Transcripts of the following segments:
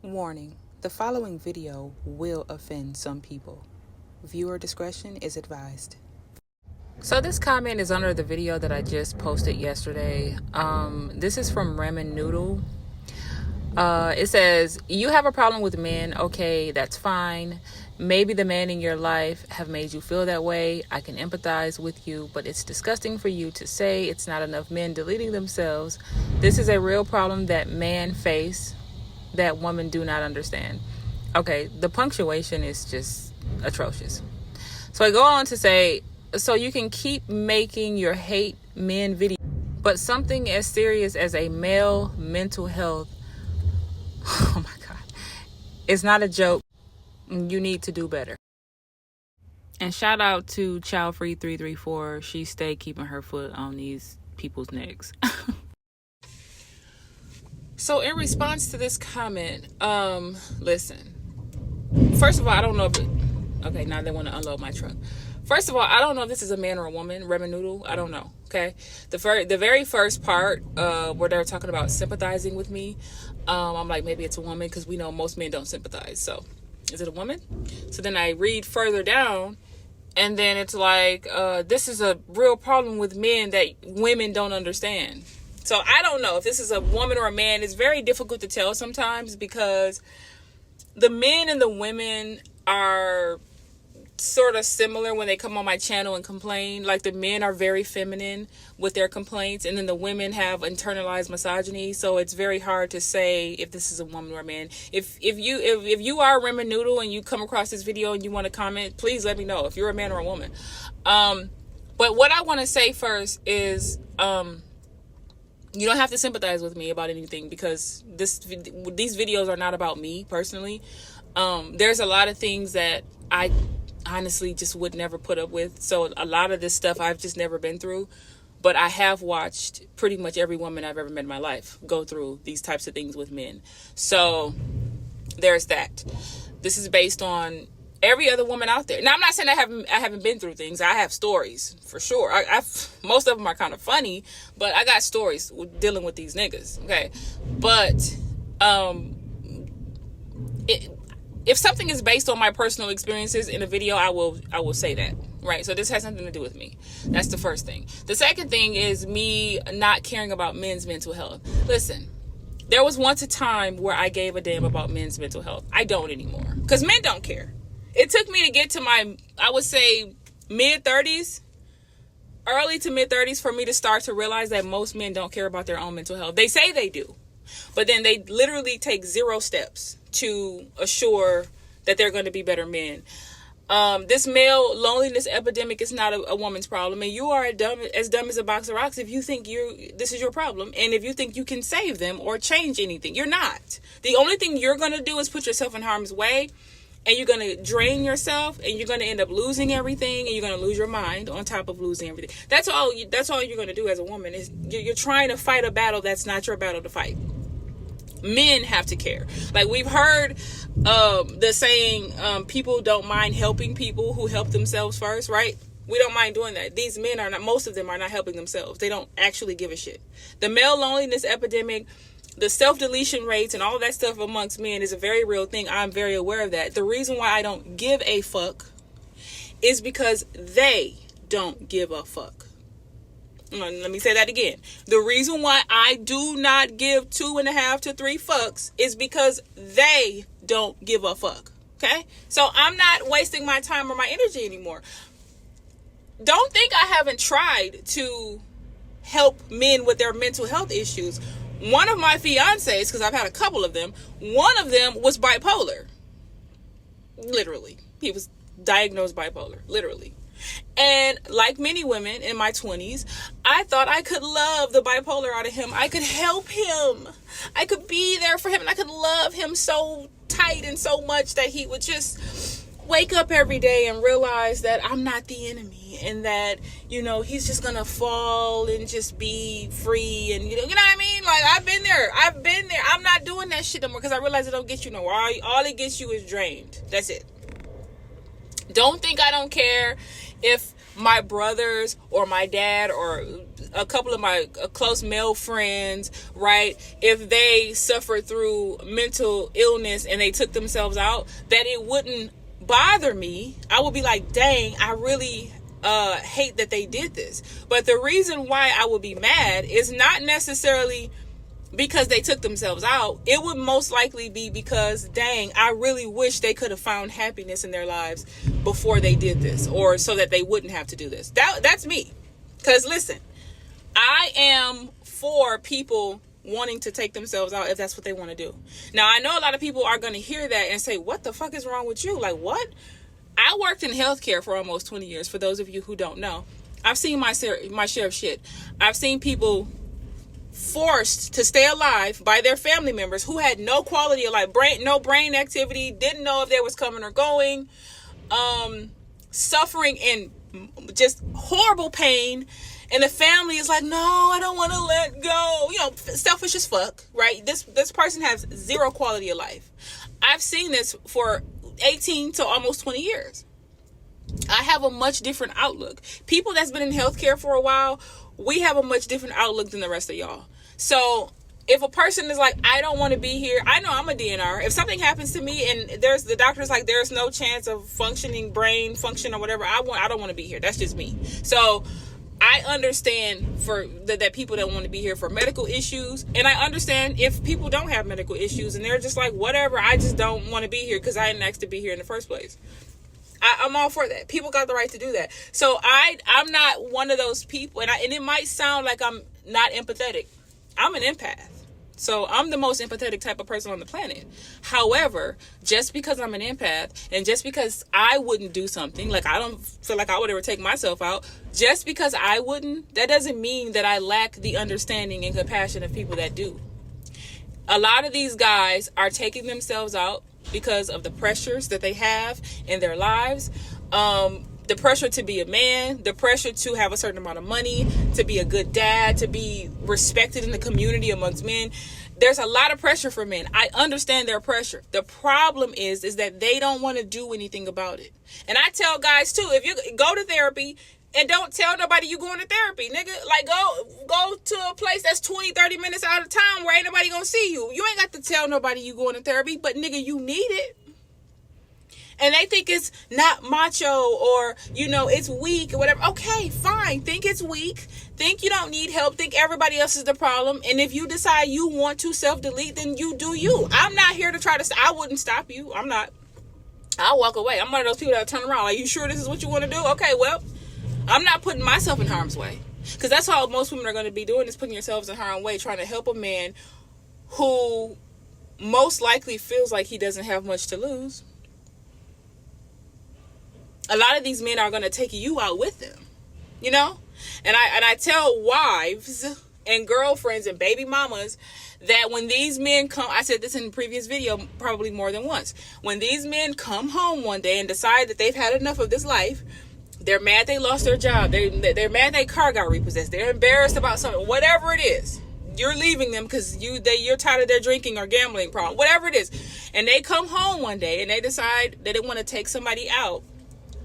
Warning, the following video will offend some people. Viewer discretion is advised. So this comment is under the video that I just posted yesterday. This is from Ramen Noodle. It says, you have a problem with men. Okay, that's fine. Maybe the men in your life have made you feel that way. I can empathize with you, but it's disgusting for you to say it's not enough men deleting themselves. This is a real problem that men face that women do not understand. Okay, the punctuation is just atrocious. So I go on to say, so you can keep making your hate men video, but something as serious as a male mental health, oh my God, it's not a joke. You need to do better. And shout out to Childfree334. She stayed keeping her foot on these people's necks. So in response to this comment, listen. First of all, I don't know if okay, now they want to unload my truck. First of all, I don't know if this is a man or a woman, Ramen Noodle. I don't know, okay? The very first part where they're talking about sympathizing with me, I'm like, maybe it's a woman because we know most men don't sympathize. So is it a woman? So then I read further down, and then it's like, this is a real problem with men that women don't understand. So I don't know if this is a woman or a man. It's very difficult to tell sometimes because the men and the women are sort of similar when they come on my channel and complain. Like the men are very feminine with their complaints, and then the women have internalized misogyny. So it's very hard to say if this is a woman or a man. If you are a Ramen Noodle and you come across this video and you want to comment, please let me know if you're a man or a woman. But what I want to say first is, you don't have to sympathize with me about anything because these videos are not about me personally. There's a lot of things that I honestly just would never put up with. So a lot of this stuff I've just never been through, but I have watched pretty much every woman I've ever met in my life go through these types of things with men. So there's that. This is based on every other woman out there. Now, I'm not saying I haven't been through things. I have stories for sure. Most of them are kind of funny, but I got stories dealing with these niggas. Okay, but if something is based on my personal experiences in a video, I will say that. Right. So this has nothing to do with me. That's the first thing. The second thing is me not caring about men's mental health. Listen, there was once a time where I gave a damn about men's mental health. I don't anymore because men don't care. It took me to get to my, I would say, mid-30s, early to mid-30s, for me to start to realize that most men don't care about their own mental health. They say they do, but then they literally take 0 steps to assure that they're going to be better men. This male loneliness epidemic is not a woman's problem, and you are as dumb as a box of rocks if you think this is your problem, and if you think you can save them or change anything. You're not. The only thing you're going to do is put yourself in harm's way. And you're going to drain yourself, and you're going to end up losing everything, and you're going to lose your mind on top of losing everything. That's all you're going to do as a woman is you're trying to fight a battle that's not your battle to fight. Men have to care. Like we've heard the saying, people don't mind helping people who help themselves first, right? We don't mind doing that. These men most of them are not helping themselves. They don't actually give a shit. The male loneliness epidemic, the self-deletion rates and all that stuff amongst men is a very real thing. I'm very aware of that. The reason why I don't give a fuck is because they don't give a fuck. Let me say that again. The reason why I do not give 2.5 to 3 fucks is because they don't give a fuck. Okay? So I'm not wasting my time or my energy anymore. Don't think I haven't tried to help men with their mental health issues. One of my fiancés, because I've had a couple of them, one of them was bipolar. Literally. He was diagnosed bipolar. Literally. And like many women in my 20s, I thought I could love the bipolar out of him. I could help him. I could be there for him. And I could love him so tight and so much that he would just wake up every day and realize that I'm not the enemy, and that, he's just gonna fall and just be free, and you know what I mean? Like, I've been there. I'm not doing that shit no more because I realize it don't get you nowhere. All it gets you is drained. That's it. Don't think I don't care if my brothers or my dad or a couple of my close male friends, right, if they suffered through mental illness and they took themselves out, that it wouldn't bother me. I would be like, dang, I really hate that they did this. But the reason why I would be mad is not necessarily because they took themselves out. It would most likely be because, dang, I really wish they could have found happiness in their lives before they did this, or so that they wouldn't have to do this. That's me. Because listen, I am for people wanting to take themselves out if that's what they want to do. Now, I know a lot of people are going to hear that and say, what the fuck is wrong with you? Like, what? I worked in healthcare for almost 20 years, for those of you who don't know. I've seen my share of shit. I've seen people forced to stay alive by their family members who had no quality of life, no brain activity, didn't know if they was coming or going, suffering in just horrible pain, and the family is like, no, I don't want to let go. You know, selfish as fuck, right? This person has zero quality of life. I've seen this for 18 to almost 20 years. I have a much different outlook. People that's been in healthcare for a while, we have a much different outlook than the rest of y'all. So if a person is like, I don't want to be here, I know I'm a DNR. If something happens to me and the doctor's like, there's no chance of functioning brain function or whatever, I don't want to be here. That's just me. So I understand that people don't want to be here for medical issues. And I understand if people don't have medical issues and they're just like, whatever, I just don't want to be here because I didn't ask to be here in the first place. I'm all for that. People got the right to do that. So I'm not one of those people, and it might sound like I'm not empathetic. I'm an empath. So I'm the most empathetic type of person on the planet. However, just because I'm an empath and just because I wouldn't do something, like I don't feel like I would ever take myself out, just because I wouldn't, that doesn't mean that I lack the understanding and compassion of people that do. A lot of these guys are taking themselves out because of the pressures that they have in their lives. The pressure to be a man, the pressure to have a certain amount of money, to be a good dad, to be respected in the community amongst men. There's a lot of pressure for men. I understand their pressure. The problem is that they don't want to do anything about it. And I tell guys too, if you go to therapy and don't tell nobody you going to therapy, nigga, like go to a place that's 20, 30 minutes out of town where ain't nobody gonna see you. You ain't got to tell nobody you going to therapy, but nigga, you need it. And they think it's not macho or, it's weak or whatever. Okay, fine. Think it's weak. Think you don't need help. Think everybody else is the problem. And if you decide you want to self-delete, then you do you. I'm not here to try to... I wouldn't stop you. I'm not. I'll walk away. I'm one of those people that turn around. Like, you sure this is what you want to do? Okay, well, I'm not putting myself in harm's way. Because that's how most women are going to be doing, is putting yourselves in harm's way, trying to help a man who most likely feels like he doesn't have much to lose. A lot of these men are going to take you out with them, and I tell wives and girlfriends and baby mamas that when these men come, I said this in the previous video probably more than once, when these men come home one day and decide that they've had enough of this life, they're mad they lost their job, they're mad their car got repossessed, they're embarrassed about something, whatever it is, you're leaving them because you're tired of their drinking or gambling problem, whatever it is, and they come home one day and they decide that they want to take somebody out.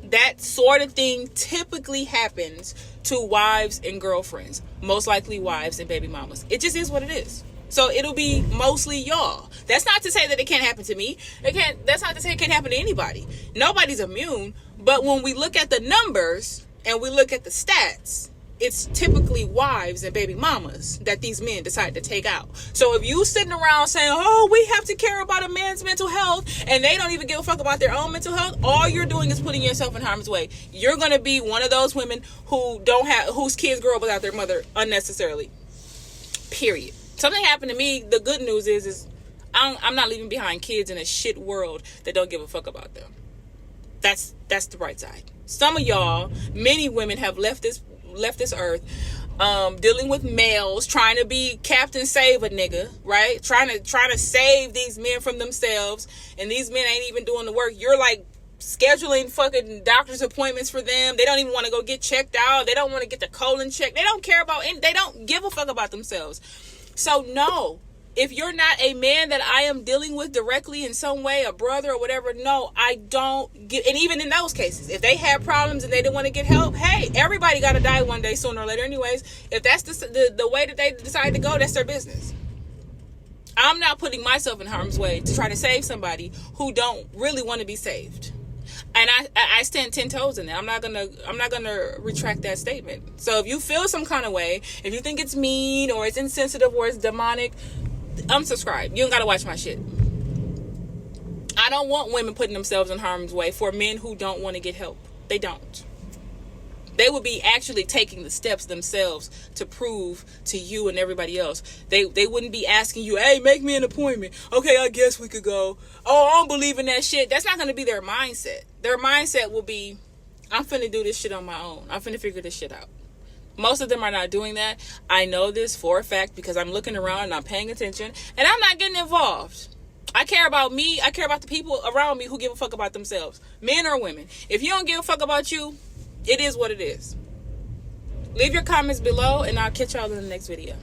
That sort of thing typically happens to wives and girlfriends, most likely wives and baby mamas. It just is what it is. So it'll be mostly y'all. That's not to say that it can't happen to me. That's not to say it can't happen to anybody. Nobody's immune. But when we look at the numbers and we look at the stats, it's typically wives and baby mamas that these men decide to take out. So if you sitting around saying, oh, we have to care about a man's mental health, and they don't even give a fuck about their own mental health, all you're doing is putting yourself in harm's way. You're going to be one of those women whose kids grow up without their mother unnecessarily. Period. Something happened to me. The good news is I'm not leaving behind kids in a shit world that don't give a fuck about them. That's the bright side. Some of y'all, many women have left this earth, dealing with males, trying to be Captain Save a nigga, right? Trying to save these men from themselves, and these men ain't even doing the work. You're like scheduling fucking doctor's appointments for them. They don't even want to go get checked out. They don't want to get the colon checked. They don't care about they don't give a fuck about themselves. So no, If you're not a man that I am dealing with directly in some way, a brother or whatever, no, I don't get. And even in those cases, if they had problems and they didn't want to get help, hey, everybody got to die one day sooner or later anyways. If that's the way that they decide to go, that's their business. I'm not putting myself in harm's way to try to save somebody who don't really want to be saved. And I stand 10 toes in that. I'm not gonna retract that statement. So if you feel some kind of way, if you think it's mean or it's insensitive or it's demonic, unsubscribe. You don't gotta watch my shit. I don't want women putting themselves in harm's way for men who don't want to get help. They don't. They would be actually taking the steps themselves to prove to you and everybody else. They wouldn't be asking you, hey, make me an appointment. Okay, I guess we could go. Oh, I don't believe in that shit. That's not going to be their mindset. Their mindset will be, I'm finna do this shit on my own. I'm finna figure this shit out. Most of them are not doing that. I know this for a fact because I'm looking around and I'm paying attention. And I'm not getting involved. I care about me. I care about the people around me who give a fuck about themselves. Men or women. If you don't give a fuck about you, it is what it is. Leave your comments below and I'll catch y'all in the next video.